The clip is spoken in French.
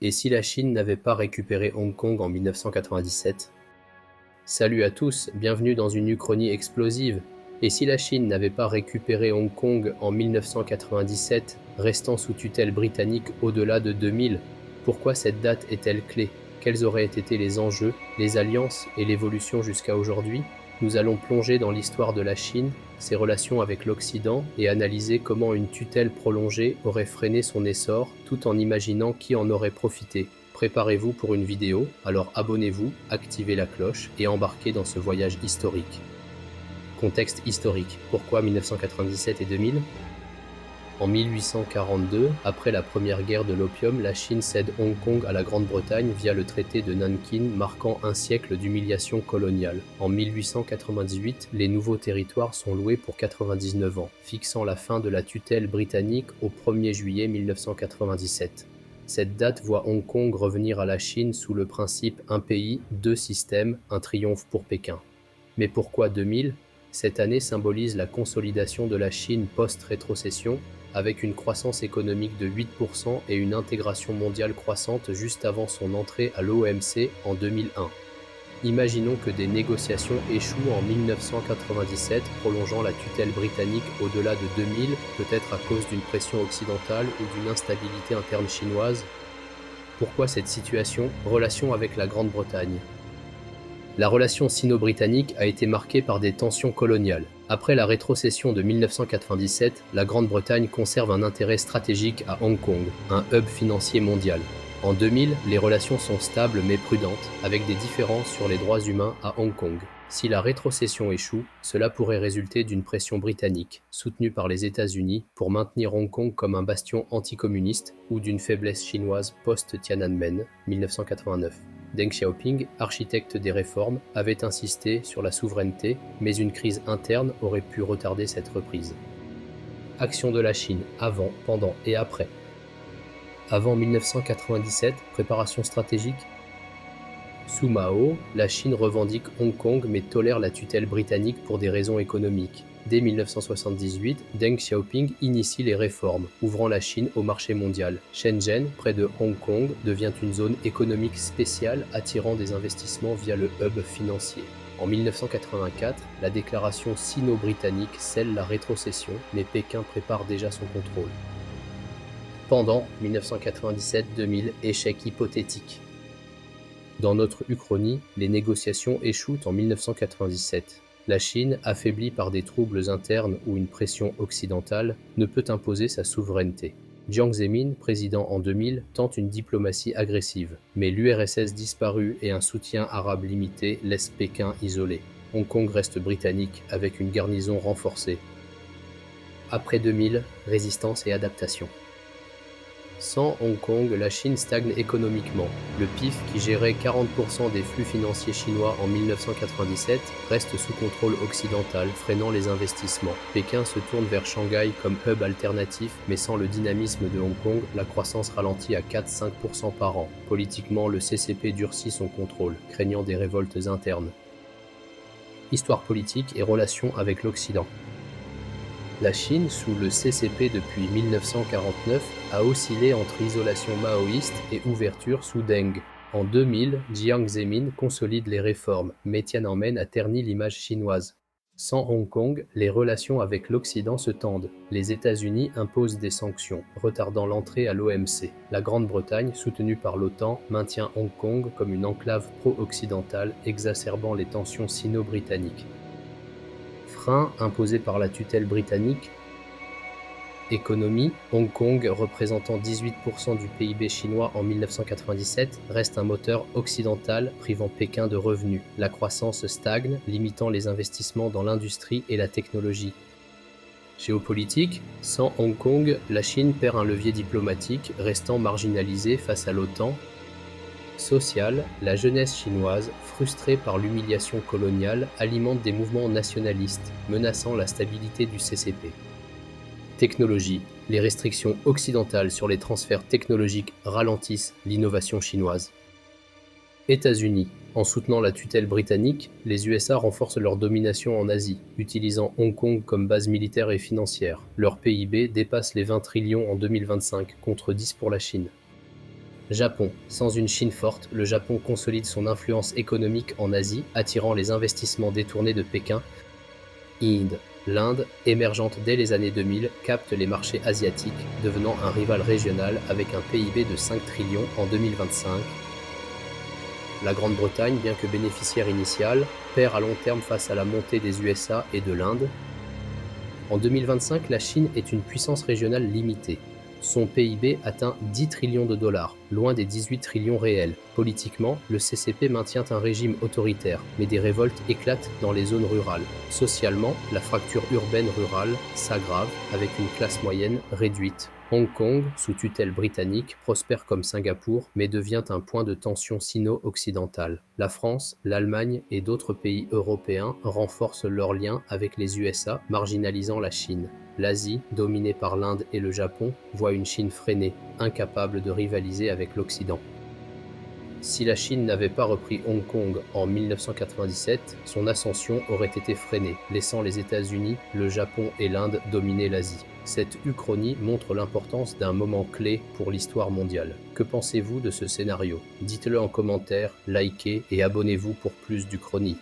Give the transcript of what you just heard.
Et si la Chine n'avait pas récupéré Hong Kong en 1997? Salut à tous, bienvenue dans une uchronie explosive. Et si la Chine n'avait pas récupéré Hong Kong en 1997, restant sous tutelle britannique au-delà de 2000, pourquoi cette date est-elle clé? Quels auraient été les enjeux, les alliances et l'évolution jusqu'à aujourd'hui? Nous allons plonger dans l'histoire de la Chine, ses relations avec l'Occident et analyser comment une tutelle prolongée aurait freiné son essor, tout en imaginant qui en aurait profité. Préparez-vous pour une vidéo, alors abonnez-vous, activez la cloche et embarquez dans ce voyage historique. Contexte historique. Pourquoi 1997 et 2000? En 1842, après la première guerre de l'opium, la Chine cède Hong Kong à la Grande-Bretagne via le traité de Nankin, marquant un siècle d'humiliation coloniale. En 1898, les nouveaux territoires sont loués pour 99 ans, fixant la fin de la tutelle britannique au 1er juillet 1997. Cette date voit Hong Kong revenir à la Chine sous le principe un pays, deux systèmes, un triomphe pour Pékin. Mais pourquoi 2000? Cette année symbolise la consolidation de la Chine post-rétrocession, avec une croissance économique de 8% et une intégration mondiale croissante juste avant son entrée à l'OMC en 2001. Imaginons que des négociations échouent en 1997, prolongeant la tutelle britannique au-delà de 2000, peut-être à cause d'une pression occidentale ou d'une instabilité interne chinoise. Pourquoi cette situation? Relation avec la Grande-Bretagne. La relation sino-britannique a été marquée par des tensions coloniales. Après la rétrocession de 1997, la Grande-Bretagne conserve un intérêt stratégique à Hong Kong, un hub financier mondial. En 2000, les relations sont stables mais prudentes, avec des différences sur les droits humains à Hong Kong. Si la rétrocession échoue, cela pourrait résulter d'une pression britannique, soutenue par les États-Unis, pour maintenir Hong Kong comme un bastion anticommuniste, ou d'une faiblesse chinoise post-Tiananmen, 1989. Deng Xiaoping, architecte des réformes, avait insisté sur la souveraineté, mais une crise interne aurait pu retarder cette reprise. Action de la Chine, avant, pendant et après. Avant 1997, préparation stratégique. Sous Mao, la Chine revendique Hong Kong mais tolère la tutelle britannique pour des raisons économiques. Dès 1978, Deng Xiaoping initie les réformes, ouvrant la Chine au marché mondial. Shenzhen, près de Hong Kong, devient une zone économique spéciale attirant des investissements via le hub financier. En 1984, la déclaration sino-britannique scelle la rétrocession, mais Pékin prépare déjà son contrôle. Pendant 1997-2000, échec hypothétique. Dans notre uchronie, les négociations échouent en 1997. La Chine, affaiblie par des troubles internes ou une pression occidentale, ne peut imposer sa souveraineté. Jiang Zemin, président en 2000, tente une diplomatie agressive, mais l'URSS disparue et un soutien arabe limité laissent Pékin isolé. Hong Kong reste britannique avec une garnison renforcée. Après 2000, résistance et adaptation. Sans Hong Kong, la Chine stagne économiquement. Le PIF, qui gérait 40% des flux financiers chinois en 1997, reste sous contrôle occidental, freinant les investissements. Pékin se tourne vers Shanghai comme hub alternatif, mais sans le dynamisme de Hong Kong, la croissance ralentit à 4-5% par an. Politiquement, le CCP durcit son contrôle, craignant des révoltes internes. Histoire politique et relations avec l'Occident. La Chine, sous le CCP depuis 1949, a oscillé entre isolation maoïste et ouverture sous Deng. En 2000, Jiang Zemin consolide les réformes, mais Tiananmen a terni l'image chinoise. Sans Hong Kong, les relations avec l'Occident se tendent. Les États-Unis imposent des sanctions, retardant l'entrée à l'OMC. La Grande-Bretagne, soutenue par l'OTAN, maintient Hong Kong comme une enclave pro-occidentale, exacerbant les tensions sino-britanniques. Frein imposé par la tutelle britannique. Économie, Hong Kong, représentant 18% du PIB chinois en 1997, reste un moteur occidental privant Pékin de revenus. La croissance stagne, limitant les investissements dans l'industrie et la technologie. Géopolitique, sans Hong Kong, la Chine perd un levier diplomatique, restant marginalisée face à l'OTAN. Social, la jeunesse chinoise, frustrée par l'humiliation coloniale, alimente des mouvements nationalistes, menaçant la stabilité du CCP. Technologie, les restrictions occidentales sur les transferts technologiques ralentissent l'innovation chinoise. États-Unis, en soutenant la tutelle britannique, les USA renforcent leur domination en Asie, utilisant Hong Kong comme base militaire et financière. Leur PIB dépasse les 20 trillions en 2025, contre 10 pour la Chine. Japon. Sans une Chine forte, le Japon consolide son influence économique en Asie, attirant les investissements détournés de Pékin. Inde. L'Inde, émergente dès les années 2000, capte les marchés asiatiques, devenant un rival régional avec un PIB de 5 trillions en 2025. La Grande-Bretagne, bien que bénéficiaire initiale, perd à long terme face à la montée des USA et de l'Inde. En 2025, la Chine est une puissance régionale limitée. Son PIB atteint 10 trillions de dollars, loin des 18 trillions réels. Politiquement, le CCP maintient un régime autoritaire, mais des révoltes éclatent dans les zones rurales. Socialement, la fracture urbaine-rurale s'aggrave avec une classe moyenne réduite. Hong Kong, sous tutelle britannique, prospère comme Singapour, mais devient un point de tension sino-occidentale. La France, l'Allemagne et d'autres pays européens renforcent leurs liens avec les USA, marginalisant la Chine. L'Asie, dominée par l'Inde et le Japon, voit une Chine freinée, incapable de rivaliser avec l'Occident. Si la Chine n'avait pas repris Hong Kong en 1997, son ascension aurait été freinée, laissant les États-Unis, le Japon et l'Inde dominer l'Asie. Cette uchronie montre l'importance d'un moment clé pour l'histoire mondiale. Que pensez-vous de ce scénario? Dites-le en commentaire, likez et abonnez-vous pour plus d'Uchronie.